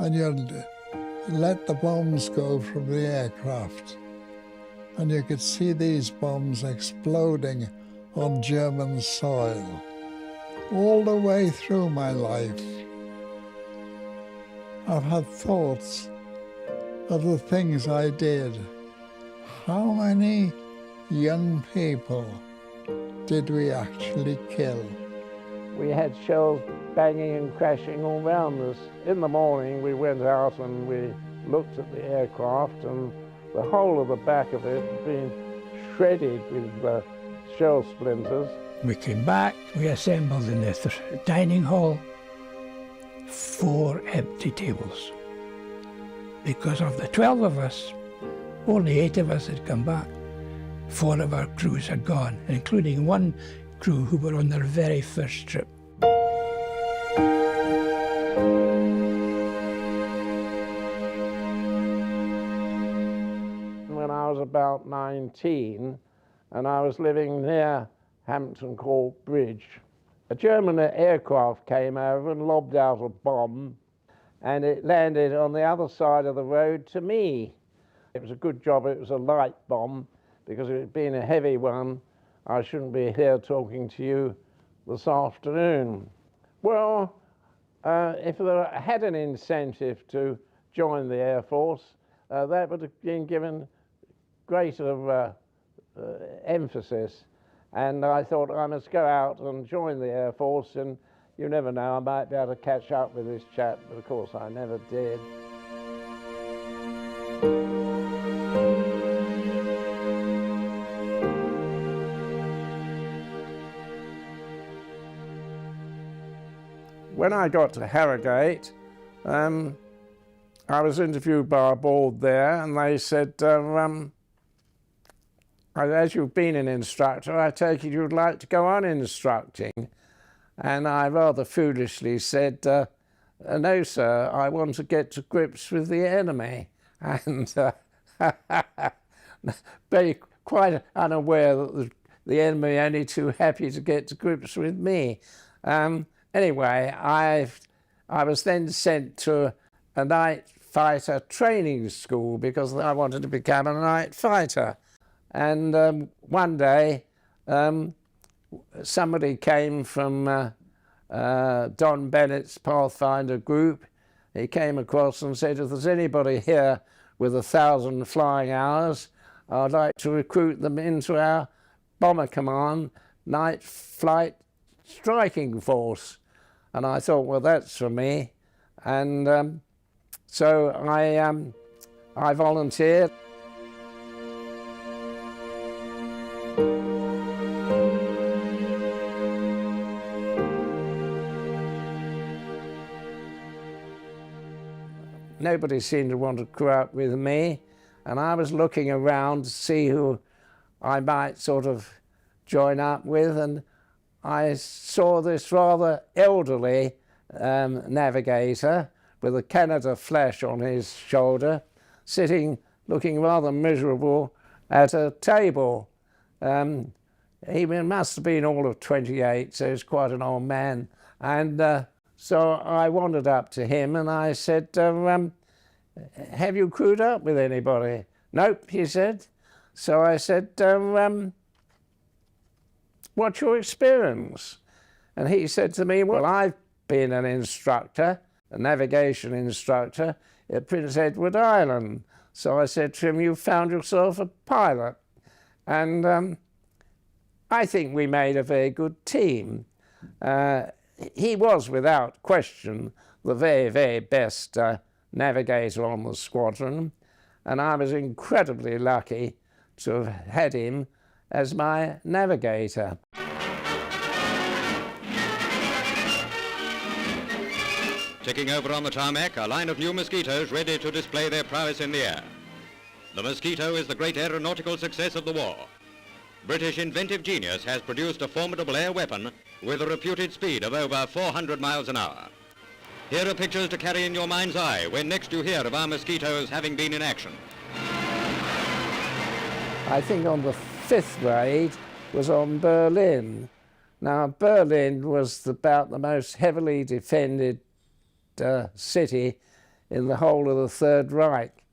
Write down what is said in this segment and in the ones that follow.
and you'd let the bombs go from the aircraft, and you could see these bombs exploding on German soil all the way through my life. I've had thoughts of the things I did. How many young people did we actually kill? We had shells banging and crashing all around us. In the morning we went out and we looked at the aircraft, and the whole of the back of it had been shredded with shell splinters. We came back, we assembled in the dining hall, 4 empty tables. Because of the 12 of us, only 8 of us had come back. 4 of our crews had gone, including 1 crew who were on their very first trip. When I was about 19, and I was living near Hampton Court Bridge, a German aircraft came over and lobbed out a bomb, and it landed on the other side of the road to me. It was a good job it was a light bomb, because if it had been a heavy one, I shouldn't be here talking to you this afternoon. Well, if I had an incentive to join the Air Force, that would have been given greater emphasis. And I thought I must go out and join the Air Force, and you never know, I might be able to catch up with this chap, but of course I never did. When I got to Harrogate, I was interviewed by a board there, and they said, as you've been an instructor, I take it you'd like to go on instructing. And I rather foolishly said, no, sir, I want to get to grips with the enemy. And very quite unaware that the enemy are only too happy to get to grips with me. Anyway, I was then sent to a night fighter training school because I wanted to become a night fighter. And one day, somebody came from Don Bennett's Pathfinder group. He came across and said, if there's anybody here with 1,000 flying hours, I'd like to recruit them into our Bomber Command Night Flight Striking Force. And I thought, well, that's for me. And so I volunteered. Nobody seemed to want to go out with me, and I was looking around to see who I might sort of join up with, and I saw this rather elderly navigator with a Canada flash on his shoulder, sitting, looking rather miserable at a table. He must have been all of 28, so he's quite an old man. And so I wandered up to him and I said, have you crewed up with anybody? Nope, he said. So I said, what's your experience? And he said to me, well, I've been an instructor, a navigation instructor at Prince Edward Island. So I said to him, you found yourself a pilot. And I think we made a very good team. He was, without question, the very, very best navigator on the squadron, and I was incredibly lucky to have had him as my navigator. Ticking over on the tarmac, a line of new Mosquitoes ready to display their prowess in the air. The Mosquito is the great aeronautical success of the war. British inventive genius has produced a formidable air weapon with a reputed speed of over 400 miles an hour. Here are pictures to carry in your mind's eye when next you hear of our Mosquitoes having been in action. I think on the 5th raid was on Berlin. Now, Berlin was about the most heavily defended city in the whole of the Third Reich.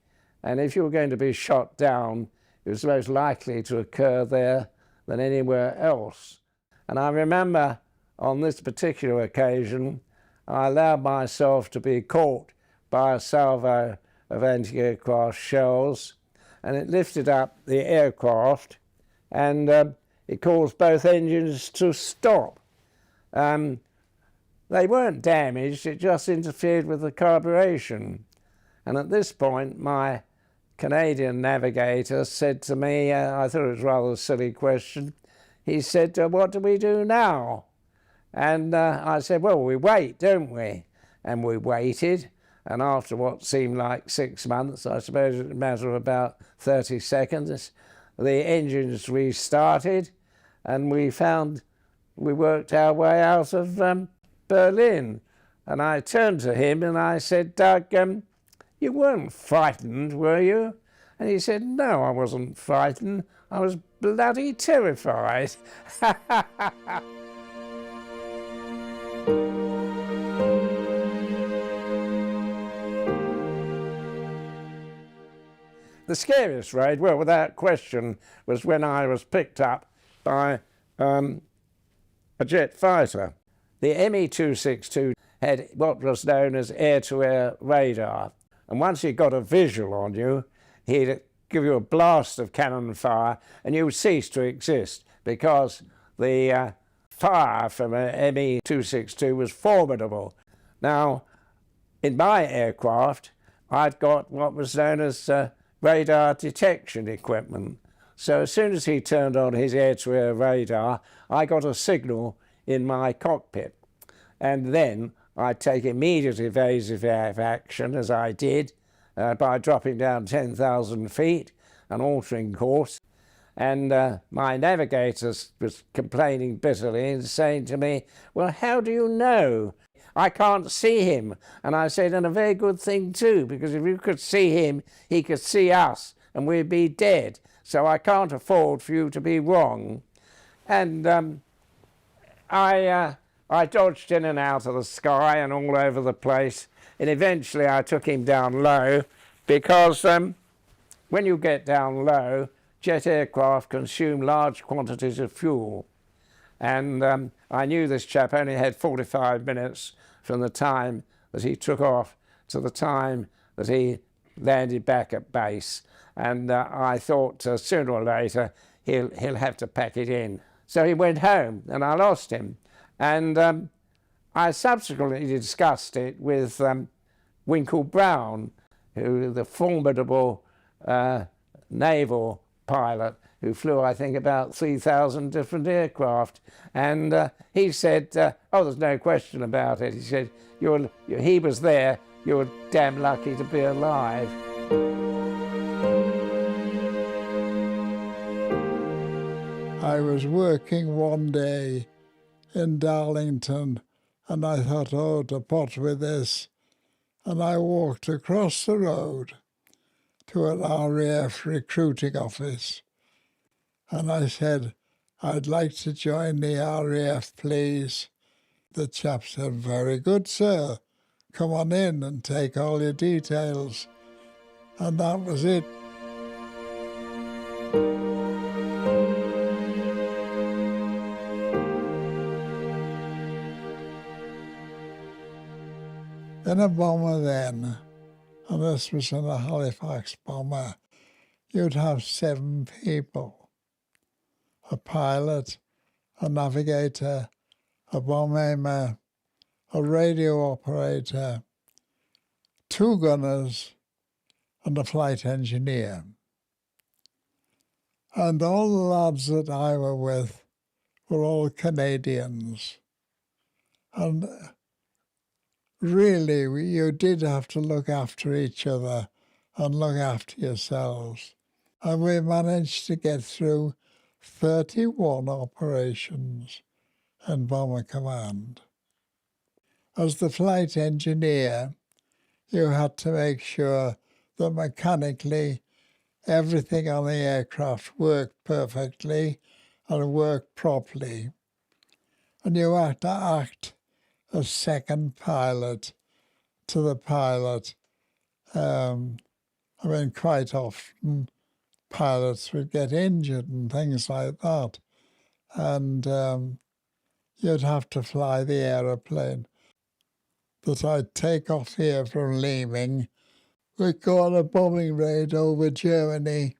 And if you were going to be shot down, it was most likely to occur there than anywhere else. And I remember on this particular occasion, I allowed myself to be caught by a salvo of anti-aircraft shells, and it lifted up the aircraft, and it caused both engines to stop. They weren't damaged, it just interfered with the carburation. And at this point, my Canadian navigator said to me, I thought it was rather a silly question, he said, what do we do now? And I said, well, we wait, don't we? And we waited, and after what seemed like 6 months, I suppose it was a matter of about 30 seconds, the engines restarted, and we worked our way out of Berlin. And I turned to him and I said, Doug, you weren't frightened, were you? And he said, no, I wasn't frightened. I was bloody terrified. The scariest raid, well, without question, was when I was picked up by a jet fighter. The Me-262 had what was known as air-to-air radar, and once he got a visual on you, he'd give you a blast of cannon fire and you would cease to exist, because the fire from an Me-262 was formidable. Now, in my aircraft, I'd got what was known as radar detection equipment. So as soon as he turned on his air-to-air radar, I got a signal in my cockpit. And then I'd take immediate evasive action, as I did, by dropping down 10,000 feet and altering course. And my navigator was complaining bitterly and saying to me, well, how do you know? I can't see him. And I said, and a very good thing too, because if you could see him, he could see us, and we'd be dead. So I can't afford for you to be wrong. And I dodged in and out of the sky and all over the place. And eventually I took him down low, because when you get down low, jet aircraft consume large quantities of fuel. And I knew this chap only had 45 minutes from the time that he took off to the time that he landed back at base. And I thought sooner or later he'll have to pack it in. So he went home and I lost him. And I subsequently discussed it with Winkle Brown, who the formidable naval pilot who flew, I think, about 3,000 different aircraft. And he said, oh, there's no question about it. He said, he was there, you were damn lucky to be alive. I was working one day in Darlington, and I thought, oh, to pot with this. And I walked across the road to an RAF recruiting office. And I said, I'd like to join the RAF, please. The chap said, very good, sir. Come on in and take all your details. And that was it. In a bomber then, and this was in a Halifax bomber, you'd have 7 people. A pilot, a navigator, a bomb aimer, a radio operator, 2 gunners, and a flight engineer. And all the lads that I were with were all Canadians. And really, you did have to look after each other and look after yourselves. And we managed to get through 31 operations in Bomber Command. As the flight engineer, you had to make sure that mechanically everything on the aircraft worked perfectly and worked properly. And you had to act as second pilot to the pilot I mean, quite often pilots would get injured and things like that. And you'd have to fly the aeroplane. But I'd take off here from Leeming. We'd go on a bombing raid over Germany,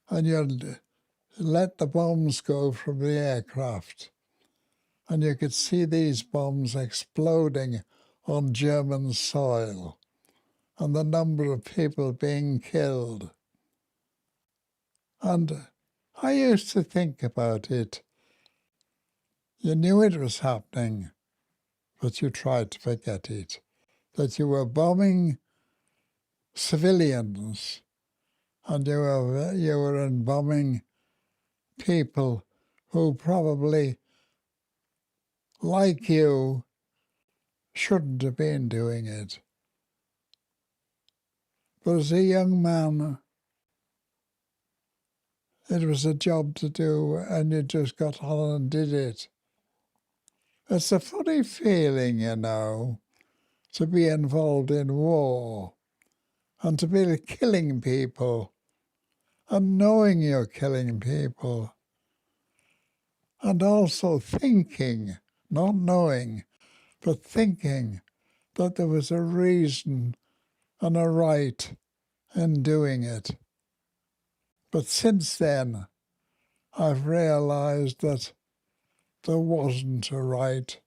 and you'd let the bombs go from the aircraft. And you could see these bombs exploding on German soil, and the number of people being killed. And I used to think about it. You knew it was happening, but you tried to forget it. That you were bombing civilians, and you were bombing people who probably, like you, shouldn't have been doing it. But as a young man, it was a job to do, and you just got on and did it. It's a funny feeling, you know, to be involved in war and to be killing people and knowing you're killing people, and also thinking, not knowing, but thinking that there was a reason and a right in doing it. But since then, I've realized that there wasn't a right,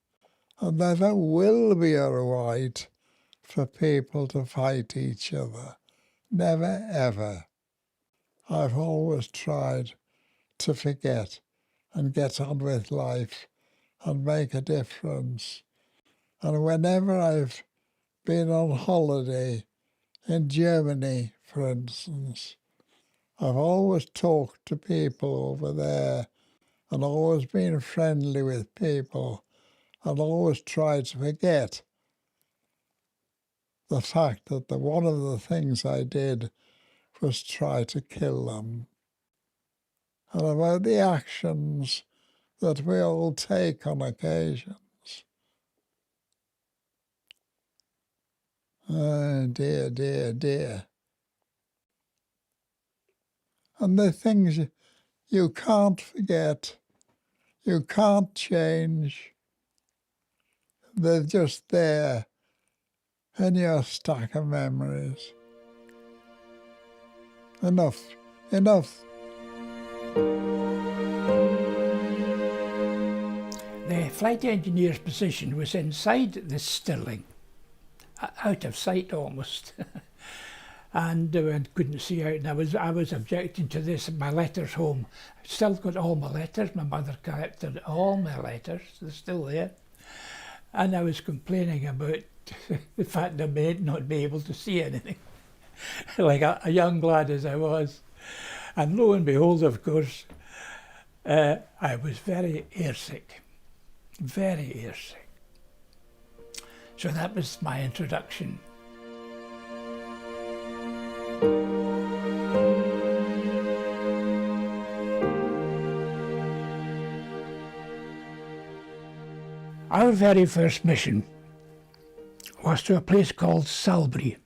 and never will be a right for people to fight each other. Never, ever. I've always tried to forget and get on with life and make a difference. And whenever I've been on holiday in Germany, for instance, I've always talked to people over there and always been friendly with people and always tried to forget the fact that one of the things I did was try to kill them. And about the actions that we all take on occasions. Oh, dear, dear, dear. And the things you can't forget, you can't change. They're just there in your stack of memories. Enough, enough. The flight engineer's position was inside the Stirling, out of sight almost. And I couldn't see out, and I was objecting to this in my letters home. I still got all my letters. My mother collected all my letters. They're still there. And I was complaining about the fact that I may not be able to see anything, like a young lad as I was. And lo and behold, of course, I was very airsick, very airsick. So that was my introduction. Our very first mission was to a place called Salbris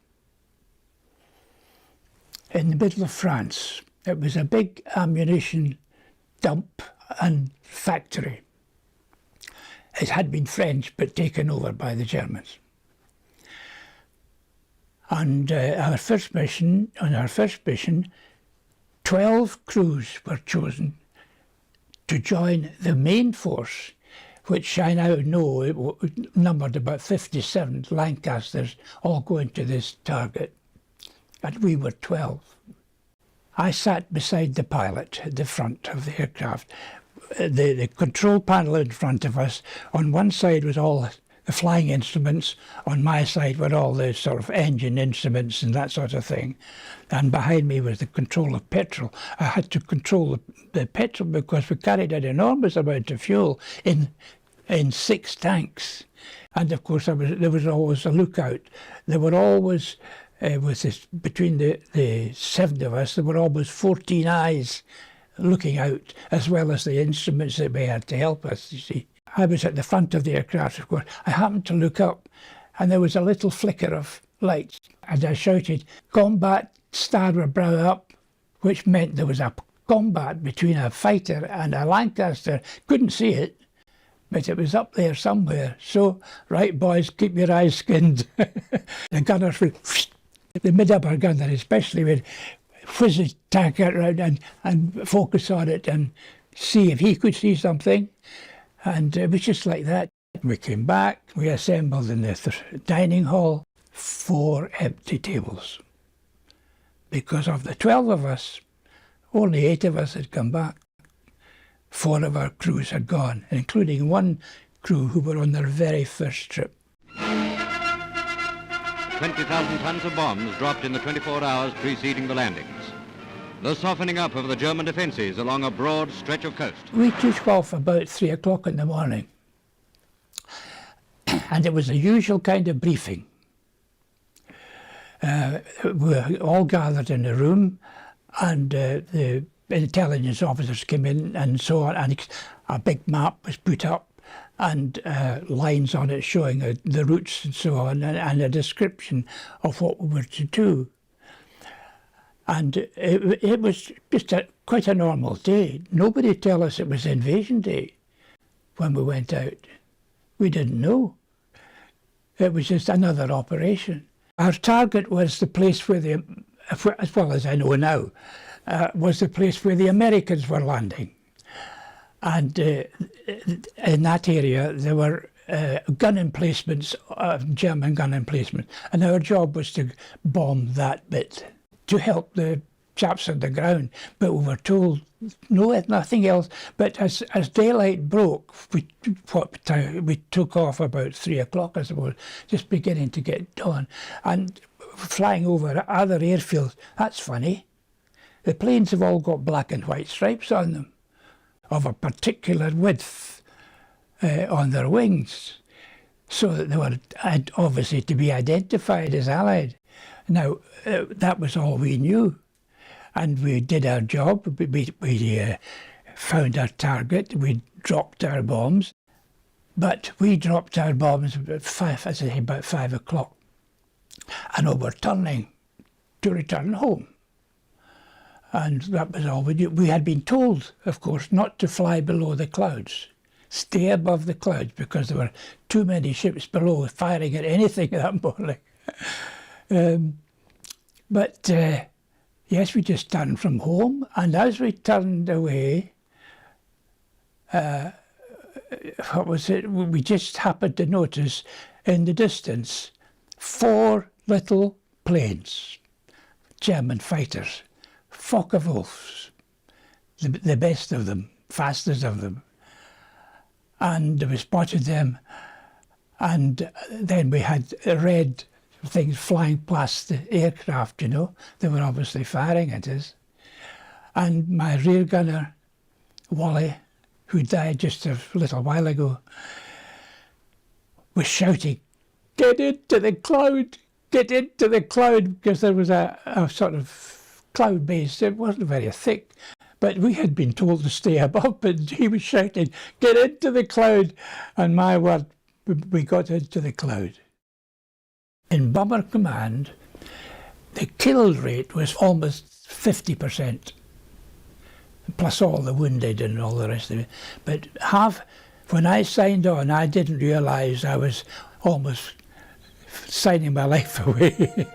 in the middle of France. It was a big ammunition dump and factory. It had been French but taken over by the Germans. And on our first mission, 12 crews were chosen to join the main force, which I now know it numbered about 57 Lancasters, all going to this target. And we were 12. I sat beside the pilot at the front of the aircraft. The control panel in front of us, on one side was all the flying instruments, on my side were all the sort of engine instruments and that sort of thing. And behind me was the control of petrol. I had to control the petrol because we carried an enormous amount of fuel in 6 tanks. And of course there was always a lookout. There were always, between the 7 of us, there were almost 14 eyes looking out, as well as the instruments that we had to help us, you see. I was at the front of the aircraft, of course. I happened to look up, and there was a little flicker of lights. And I shouted, "Combat, starboard bow up," which meant there was a combat between a fighter and a Lancaster. Couldn't see it, but it was up there somewhere. So, right boys, keep your eyes skinned. The gunners would, the mid-upper gunner especially, would whiz his tank out round and focus on it and see if he could see something. And it was just like that. We came back, we assembled in the dining hall, 4 empty tables. Because of the 12 of us, only 8 of us had come back. 4 of our crews had gone, including 1 crew who were on their very first trip. 20,000 tons of bombs dropped in the 24 hours preceding the landings. The softening up of the German defences along a broad stretch of coast. We took off about 3 o'clock in the morning. And it was the usual kind of briefing. We were all gathered in a room, and the intelligence officers came in and so on, and a big map was put up and lines on it showing the routes and so on, and a description of what we were to do. And it was just quite a normal day. Nobody told us it was invasion day when we went out. We didn't know. It was just another operation. Our target was the place where as well as I know now, was the place where the Americans were landing. And in that area there were gun emplacements, German gun emplacements, and our job was to bomb that bit to help the chaps on the ground. But we were told nothing else. But as daylight broke, we took off about 3 o'clock, I suppose, just beginning to get dawn, and flying over other airfields. That's funny. The planes have all got black and white stripes on them, of a particular width on their wings, so that they were obviously to be identified as Allied. Now, that was all we knew, and we did our job. We found our target, we dropped our bombs, but we dropped our bombs about 5 o'clock, and we were turning to return home. And that was all we did. We had been told, of course, not to fly below the clouds. Stay above the clouds, because there were too many ships below firing at anything that morning. But yes, we just turned from home, and as we turned away, what was it? We just happened to notice in the distance 4 little planes, German fighters, Focke-Wulfs, the best of them, fastest of them. And we spotted them, and then we had red things flying past the aircraft, you know. They were obviously firing at us. And my rear gunner, Wally, who died just a little while ago, was shouting, "Get into the cloud! Get into the cloud!" Because there was a sort of cloud base. It wasn't very thick, but we had been told to stay above, but he was shouting, "Get into the cloud!" And my word, we got into the cloud. In Bomber Command, the kill rate was almost 50%, plus all the wounded and all the rest of it. But when I signed on, I didn't realise I was almost signing my life away.